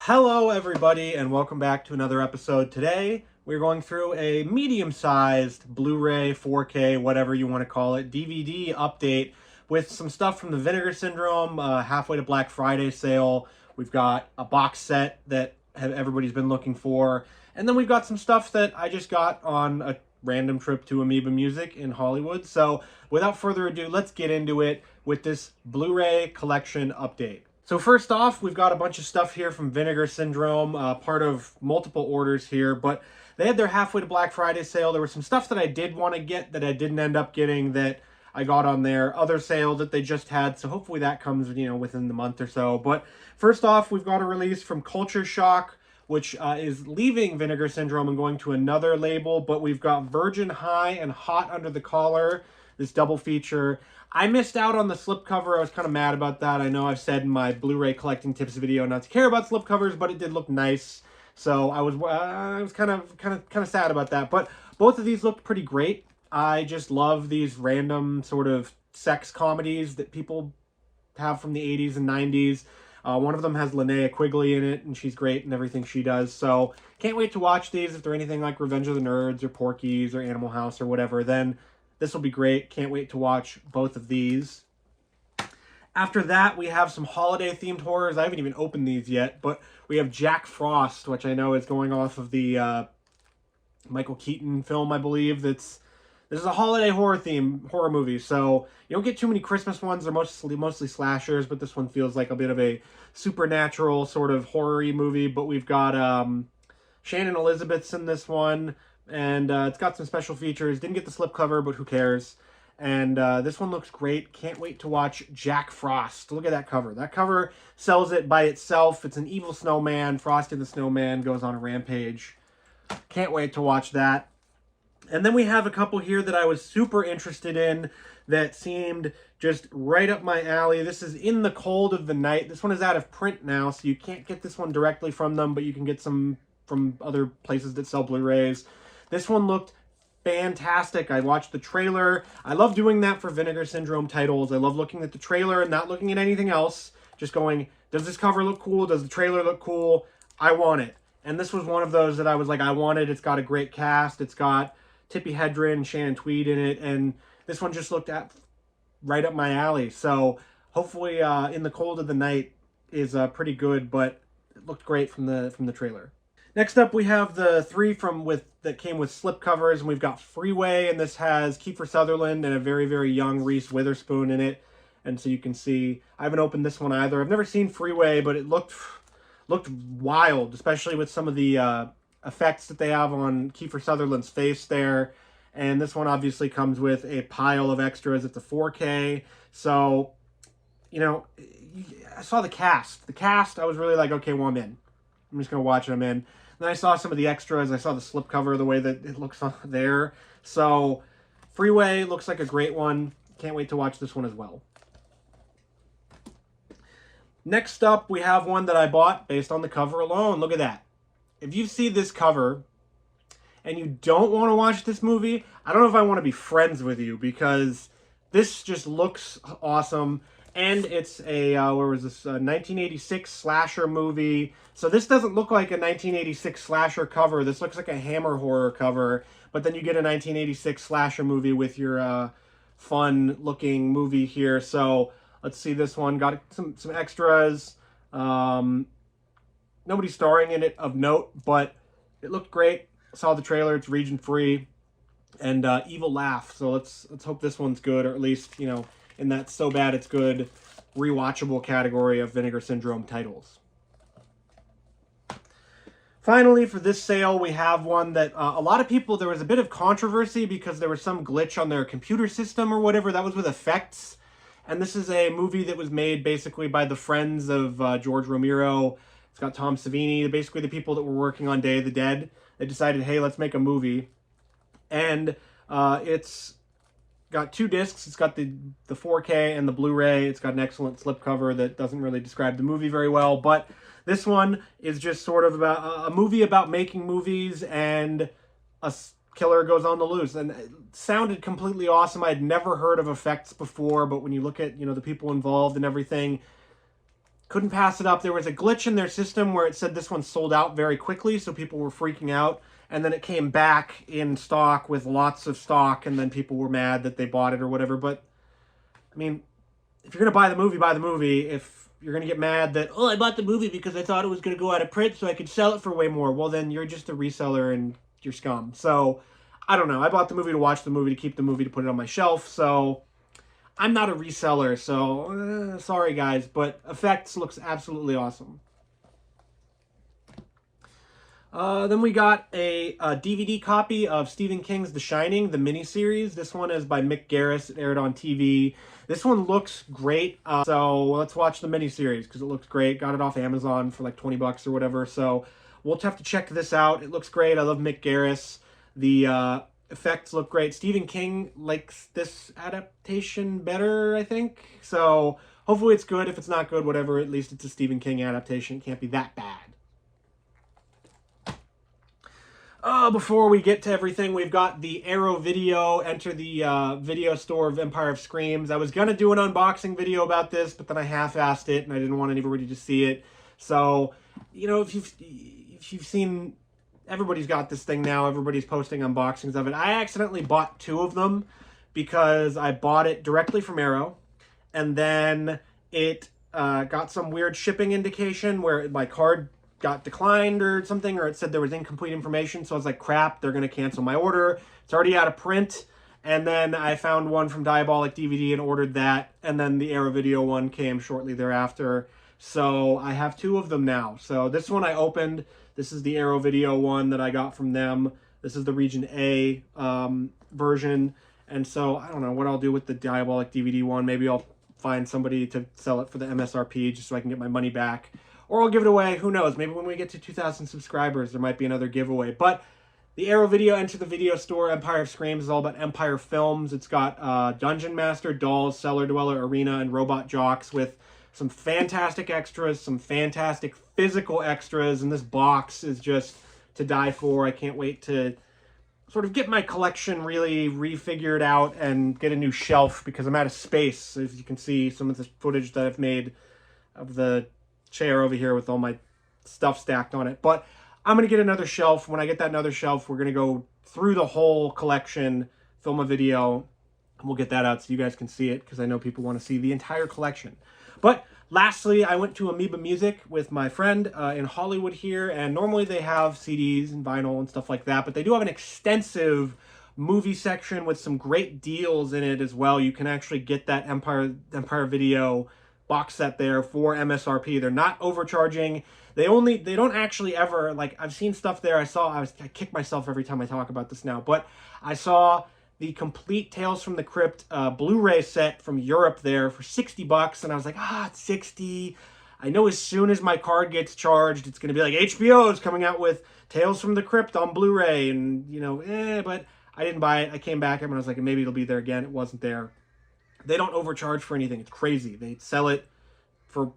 Hello everybody and welcome back to another episode. Today we're going through a medium-sized Blu-ray, 4K, whatever you want to call it, DVD update with some stuff from the Vinegar Syndrome halfway to Black Friday sale. We've got a box set that everybody's been looking for, and then we've got some stuff that I just got on a random trip to Amoeba Music in Hollywood. So without further ado, let's get into it with this Blu-ray collection update. So first off, we've got a bunch of stuff here from Vinegar Syndrome, part of multiple orders here, but they had their halfway to Black Friday sale. There was some stuff that I did want to get that I didn't end up getting that I got on their other sale that they just had, so hopefully that comes, within the month or so. But first off, we've got a release from Culture Shock, which is leaving Vinegar Syndrome and going to another label, but we've got Virgin High and Hot Under the Collar, this double feature. I missed out on the slipcover. I was kind of mad about that. I know I've said in my Blu-ray collecting tips video not to care about slipcovers, but it did look nice. So I was kind of sad about that. But both of these looked pretty great. I just love these random sort of sex comedies that people have from the 80s and 90s. One of them has Linnea Quigley in it, and she's great in everything she does. So can't wait to watch these. If they're anything like Revenge of the Nerds or Porky's or Animal House or whatever, then this will be great. Can't wait to watch both of these. After that, we have some holiday-themed horrors. I haven't even opened these yet, but we have Jack Frost, which I know is going off of the Michael Keaton film, I believe. This is a holiday horror movie, so you don't get too many Christmas ones. They're mostly slashers, but this one feels like a bit of a supernatural sort of horror-y movie. But we've got Shannon Elizabeth's in this one. And it's got some special features. Didn't get the slipcover, but who cares? And this one looks great. Can't wait to watch Jack Frost. Look at that cover. That cover sells it by itself. It's an evil snowman. Frosty the Snowman goes on a rampage. Can't wait to watch that. And then we have a couple here that I was super interested in that seemed just right up my alley. This is In the Cold of the Night. This one is out of print now, so you can't get this one directly from them, but you can get some from other places that sell Blu-rays. This one looked fantastic. I watched the trailer. I love doing that for Vinegar Syndrome titles. I love looking at the trailer and not looking at anything else. Just going, does this cover look cool? Does the trailer look cool? I want it. And this was one of those that I was like, I want it. It's got a great cast. It's got Tippi Hedren, Shannon Tweed in it. And this one just looked right up my alley. So hopefully In the Cold of the Night is pretty good, but it looked great from the trailer. Next up, we have the three that came with slipcovers, and we've got Freeway, and this has Kiefer Sutherland and a very, very young Reese Witherspoon in it. And so you can see, I haven't opened this one either. I've never seen Freeway, but it looked wild, especially with some of the effects that they have on Kiefer Sutherland's face there. And this one obviously comes with a pile of extras. It's a 4K. So, I saw the cast. The cast, I was really like, okay, well, I'm in. I'm just going to watch it. I'm in. Then I saw some of the extras. I saw the slipcover, the way that it looks on there. So, Freeway looks like a great one. Can't wait to watch this one as well. Next up, we have one that I bought based on the cover alone. Look at that. If you see this cover and you don't want to watch this movie, I don't know if I want to be friends with you, because this just looks awesome. And it's a, 1986 slasher movie. So this doesn't look like a 1986 slasher cover. This looks like a Hammer horror cover. But then you get a 1986 slasher movie with your fun-looking movie here. So let's see this one. Got some extras. Nobody starring in it of note, but it looked great. Saw the trailer. It's region-free. And Evil Laugh. So let's hope this one's good, or at least, in that so bad it's good rewatchable category of Vinegar Syndrome titles. Finally, for this sale, we have one that a lot of people, there was a bit of controversy because there was some glitch on their computer system or whatever. That was with effects. And this is a movie that was made basically by the friends of George Romero. It's got Tom Savini, basically the people that were working on Day of the Dead. They decided, hey, let's make a movie. And it's got two discs. It's got the 4K and the Blu-ray. It's got an excellent slipcover that doesn't really describe the movie very well, but this one is just sort of about a movie about making movies, and a killer goes on the loose. And it sounded completely awesome. I'd never heard of effects before, but when you look at, the people involved and everything, couldn't pass it up. There was a glitch in their system where it said this one sold out very quickly, so people were freaking out. And then it came back in stock with lots of stock, and then people were mad that they bought it or whatever. But, I mean, if you're going to buy the movie, buy the movie. If you're going to get mad that, oh, I bought the movie because I thought it was going to go out of print so I could sell it for way more, well, then you're just a reseller and you're scum. So, I don't know. I bought the movie to watch the movie, to keep the movie, to put it on my shelf, so I'm not a reseller, so sorry guys, but Effects looks absolutely awesome. Then we got a DVD copy of Stephen King's The Shining, the miniseries. This one is by Mick Garris. It aired on TV. This one looks great, so let's watch the miniseries because it looks great. Got it off Amazon for like 20 bucks or whatever, so we'll have to check this out. It looks great. I love Mick Garris. The effects look great. Stephen King likes this adaptation better, I think. So hopefully it's good. If it's not good, whatever. At least it's a Stephen King adaptation. It can't be that bad. Before we get to everything, we've got the Arrow video. Enter the video store of Empire of Screams. I was going to do an unboxing video about this, but then I half-assed it, and I didn't want anybody to see it. So, you know, if you've seen... Everybody's got this thing now. Everybody's posting unboxings of it. I accidentally bought 2 of them because I bought it directly from Arrow. And then it got some weird shipping indication where my card got declined or something, or it said there was incomplete information. So I was like, crap, they're going to cancel my order. It's already out of print. And then I found one from Diabolic DVD and ordered that. And then the Arrow video one came shortly thereafter. So I have 2 of them now. So this one I opened. This is the Arrow video one that I got from them. This is the Region A version. And so I don't know what I'll do with the Diabolic DVD one. Maybe I'll find somebody to sell it for the MSRP just so I can get my money back. Or I'll give it away. Who knows? Maybe when we get to 2,000 subscribers, there might be another giveaway. But the Arrow video, enter the video store. Empire of Screams is all about Empire films. It's got Dungeon Master, Dolls, Cellar Dweller, Arena, and Robot Jocks with some fantastic extras, some fantastic physical extras, and this box is just to die for. I can't wait to sort of get my collection really refigured out and get a new shelf because I'm out of space. As you can see, some of the footage that I've made of the chair over here with all my stuff stacked on it. But I'm going to get another shelf. When I get that another shelf, we're going to go through the whole collection, film a video, and we'll get that out so you guys can see it because I know people want to see the entire collection. But lastly, I went to Amoeba Music with my friend in Hollywood here, and normally they have CDs and vinyl and stuff like that, but they do have an extensive movie section with some great deals in it as well. You can actually get that Empire Video box set there for MSRP. They're not overcharging. They don't actually ever, like, I've seen stuff there. I kick myself every time I talk about this now, but I saw the complete Tales from the Crypt Blu-ray set from Europe there for 60 bucks, and I was like, it's 60. I know as soon as my card gets charged, it's going to be like HBO is coming out with Tales from the Crypt on Blu-ray, and, you know, but I didn't buy it. I came back and I was like, maybe it'll be there again. It wasn't there. They don't overcharge for anything. It's crazy. They sell it for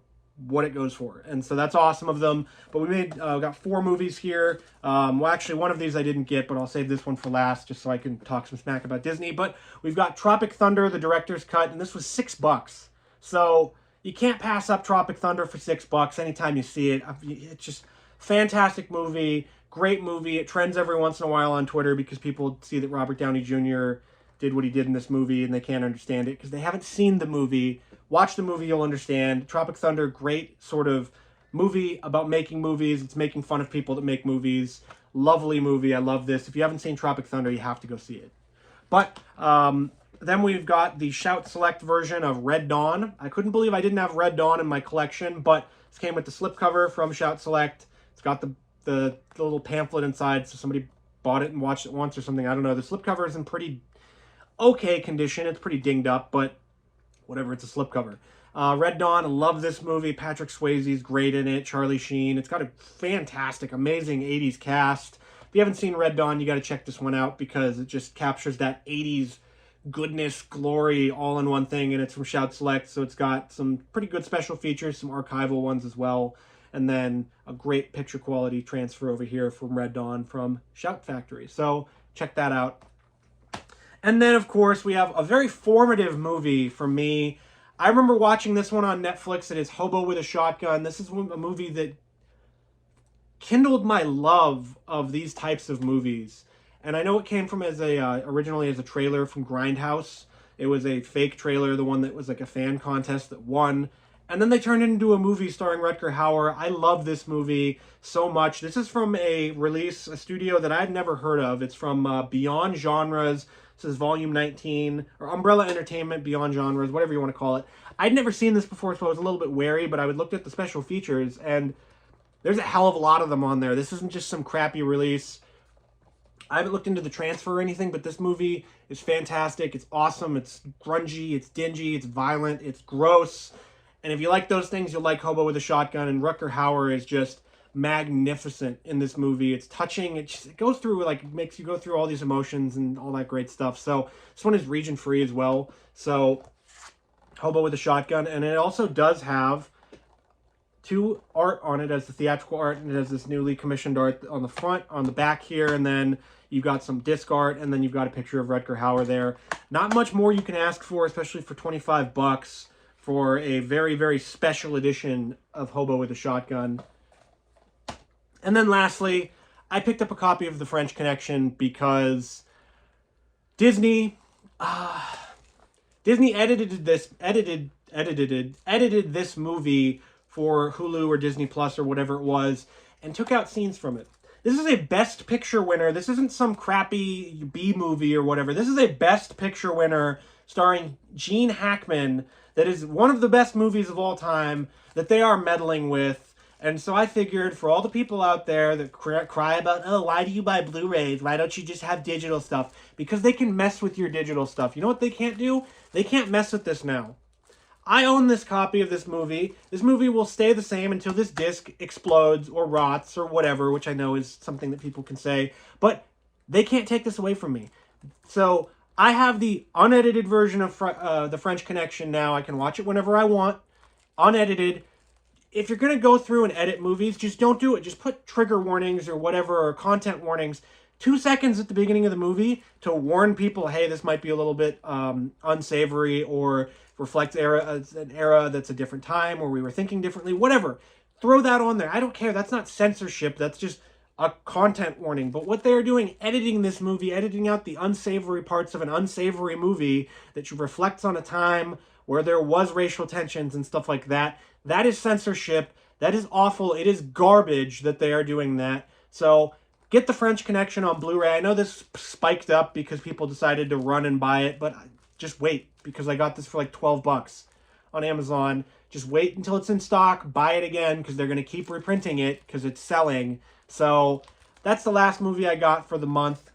what it goes for, and so that's awesome of them. But we got 4 movies here. Well, actually, one of these I didn't get, but I'll save this one for last just so I can talk some smack about Disney. But we've got Tropic Thunder, the director's cut, and this was $6. So you can't pass up Tropic Thunder for $6 anytime you see it. It's just fantastic movie, great movie. It trends every once in a while on Twitter because people see that Robert Downey Jr. did what he did in this movie and they can't understand it because they haven't seen the movie. Watch the movie, you'll understand. Tropic Thunder, great sort of movie about making movies. It's making fun of people that make movies. Lovely movie. I love this. If you haven't seen Tropic Thunder, you have to go see it. But then we've got the Shout Select version of Red Dawn. I couldn't believe I didn't have Red Dawn in my collection, but this came with the slipcover from Shout Select. It's got the little pamphlet inside, so somebody bought it and watched it once or something. I don't know. The slipcover is in pretty okay condition. It's pretty dinged up, but whatever, it's a slipcover. Red Dawn, I love this movie. Patrick Swayze's great in it. Charlie Sheen. It's got a fantastic, amazing 80s cast. If you haven't seen Red Dawn, you got to check this one out because it just captures that 80s goodness, glory, all in one thing, and it's from Shout Select, so it's got some pretty good special features, some archival ones as well, and then a great picture quality transfer over here from Red Dawn from Shout Factory. So check that out. And then, of course, we have a very formative movie for me. I remember watching this one on Netflix. It is Hobo with a Shotgun. This is a movie that kindled my love of these types of movies. And I know it came from originally as a trailer from Grindhouse. It was a fake trailer, the one that was like a fan contest that won. And then they turned it into a movie starring Rutger Hauer. I love this movie so much. This is from a studio that I've never heard of. It's from Beyond Genres. This is Volume 19, or Umbrella Entertainment, Beyond Genres, whatever you want to call it. I'd never seen this before, so I was a little bit wary, but I would look at the special features, and there's a hell of a lot of them on there. This isn't just some crappy release. I haven't looked into the transfer or anything, but this movie is fantastic. It's awesome. It's grungy. It's dingy. It's violent. It's gross. And if you like those things, you'll like Hobo with a Shotgun. And Rutger Hauer is just magnificent in this movie. It's touching. It goes through, like, makes you go through all these emotions and all that great stuff. So this one is region free as well. So Hobo with a Shotgun. And it also does have 2 art on it as the theatrical art, and it has this newly commissioned art on the front, on the back here, and then you've got some disc art, and then you've got a picture of Rutger Hauer there. Not much more you can ask for, especially for $25 for a very, very special edition of Hobo with a Shotgun. And then lastly, I picked up a copy of The French Connection because Disney edited this movie for Hulu or Disney Plus or whatever it was, and took out scenes from it. This is a Best Picture winner. This isn't some crappy B movie or whatever. This is a Best Picture winner starring Gene Hackman that is one of the best movies of all time that they are meddling with. And so I figured for all the people out there that cry about, oh, why do you buy Blu-rays? Why don't you just have digital stuff? Because they can mess with your digital stuff. You know what they can't do? They can't mess with this now. I own this copy of this movie. This movie will stay the same until this disc explodes or rots or whatever, which I know is something that people can say. But they can't take this away from me. So I have the unedited version of The French Connection now. I can watch it whenever I want, unedited. If you're going to go through and edit movies, just don't do it. Just put trigger warnings or whatever, or content warnings, 2 seconds at the beginning of the movie to warn people, hey, this might be a little bit unsavory or reflects an era that's a different time or we were thinking differently, whatever. Throw that on there. I don't care. That's not censorship. That's just a content warning. But what they're doing, editing this movie, editing out the unsavory parts of an unsavory movie that reflects on a time where there was racial tensions and stuff like that, that is censorship. That is awful. It is garbage that they are doing that. So get The French Connection on Blu-ray. I know this spiked up because people decided to run and buy it, but just wait, because I got this for like $12 on Amazon. Just wait until it's in stock, buy it again, because they're going to keep reprinting it because it's selling. So that's the last movie I got for the month,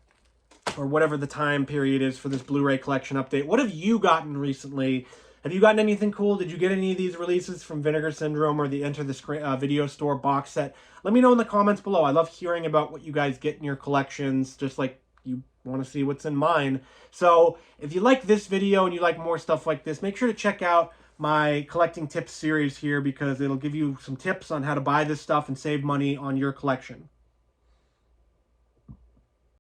or whatever the time period is for this Blu-ray collection update. What have you gotten recently? Have you gotten anything cool? Did you get any of these releases from Vinegar Syndrome or the Enter the Video Store box set? Let me know in the comments below. I love hearing about what you guys get in your collections, just like you want to see what's in mine. So if you like this video and you like more stuff like this, make sure to check out my collecting tips series here, because it'll give you some tips on how to buy this stuff and save money on your collection.